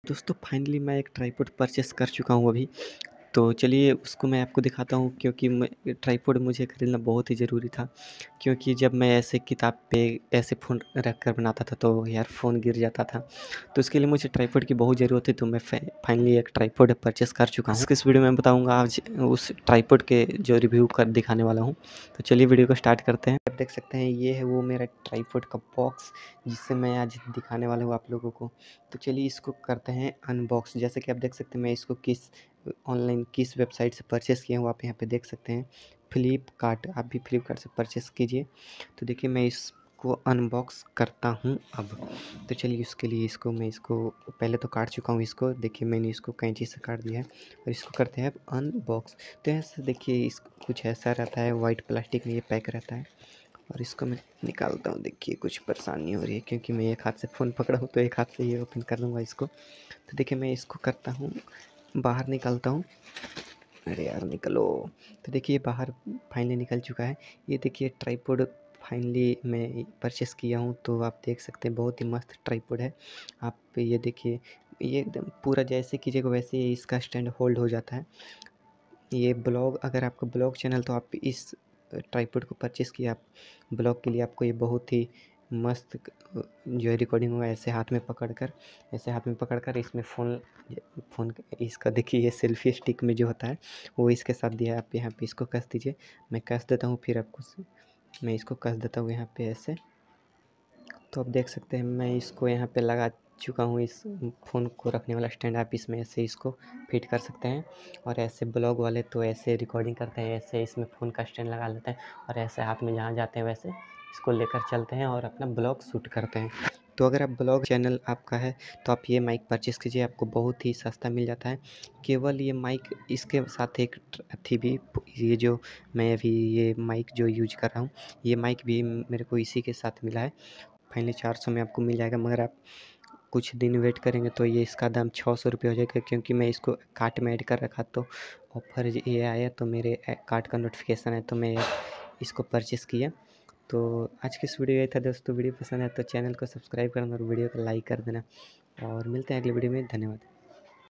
दोस्तों फाइनली मैं एक ट्राइपॉड परचेस कर चुका हूँ अभी। तो चलिए उसको मैं आपको दिखाता हूँ क्योंकि मैं ट्राइपॉड मुझे खरीदना बहुत ही ज़रूरी था। क्योंकि जब मैं ऐसे किताब पे ऐसे फ़ोन रख कर बनाता था तो यार फ़ोन गिर जाता था। तो उसके लिए मुझे ट्राइपॉड की बहुत ज़रूरत थी, तो मैं फाइनली एक ट्राइपॉड परचेस कर चुका हूँ। इस वीडियो में बताऊँगा आज उस ट्राइपॉड के जो रिव्यू कर दिखाने वाला हूँ। तो चलिए वीडियो को स्टार्ट करते हैं। आप देख सकते हैं ये है वो मेरा ट्राइपॉड का बॉक्स जिससे मैं आज दिखाने वाला हूँ आप लोगों को। तो चलिए इसको करते हैं अनबॉक्स। जैसे कि आप देख सकते हैं मैं इसको ऑनलाइन किस वेबसाइट से परचेस किया हूँ आप यहाँ पे देख सकते हैं, फ्लिपकार्ट। आप भी फ्लिपकार्ट से परचेस कीजिए। तो देखिए मैं इसको अनबॉक्स करता हूँ अब। तो चलिए उसके लिए मैं इसको पहले तो काट चुका हूँ इसको। देखिए मैंने इसको कैंची से काट दिया है और इसको करते हैं अब अनबॉक्स। तो ऐसे देखिए इस कुछ ऐसा रहता है, वाइट प्लास्टिक में ये पैक रहता है और इसको मैं निकालता हूँ। देखिए कुछ परेशानी हो रही है क्योंकि मैं एक हाथ से फ़ोन पकड़ा हूँ, तो एक हाथ से ये ओपन कर लूँगा इसको। तो देखिए मैं इसको करता हूँ, बाहर निकालता हूँ। अरे यार निकलो। तो देखिए बाहर फाइनली निकल चुका है। ये देखिए ट्राइपॉड फाइनली मैं परचेस किया हूँ। तो आप देख सकते हैं बहुत ही मस्त ट्राइपॉड है। आप ये देखिए, ये एकदम पूरा जैसे कीजिएगा वैसे ही इसका स्टैंड होल्ड हो जाता है। ये ब्लॉग, अगर आपका ब्लॉग चैनल, तो आप इस ट्राइपॉड को परचेस किया आप ब्लॉग के लिए। आपको ये बहुत ही मस्त जो है रिकॉर्डिंग होगा ऐसे हाथ में पकड़कर इसमें फ़ोन इसका देखिए ये सेल्फ़ी स्टिक में जो होता है वो इसके साथ दिया है। आप यहाँ पे इसको कस दीजिए। मैं कस देता हूँ, फिर आपको मैं इसको कस देता हूँ यहाँ पे ऐसे। तो आप देख सकते हैं मैं इसको यहाँ पे लगा चुका हूँ। इस फ़ोन को रखने वाला स्टैंड आप इसमें ऐसे इसको फिट कर सकते हैं। और ऐसे ब्लॉग वाले तो ऐसे रिकॉर्डिंग करते हैं, ऐसे इसमें फ़ोन का स्टैंड लगा लेते हैं और ऐसे हाथ में जहाँ जाते हैं वैसे इसको लेकर चलते हैं और अपना ब्लॉग शूट करते हैं। तो अगर आप ब्लॉग चैनल आपका है तो आप ये माइक परचेस कीजिए, आपको बहुत ही सस्ता मिल जाता है। केवल ये माइक, इसके साथ एक थी भी, ये जो मैं अभी ये माइक जो यूज कर रहा हूँ, ये माइक भी मेरे को इसी के साथ मिला है। फाइनली 400 में आपको मिल जाएगा, मगर आप कुछ दिन वेट करेंगे तो ये इसका दाम 600 रुपये हो जाएगा। क्योंकि मैं इसको कार्ट में ऐड कर रखा, तो ऑफ़र ये आया तो मेरे कार्ट का नोटिफिकेशन है, तो मैं इसको परचेस किया। तो आज की इस वीडियो यही था दोस्तों। वीडियो पसंद है तो चैनल को सब्सक्राइब करना और वीडियो को लाइक कर देना, और मिलते हैं अगले वीडियो में। धन्यवाद।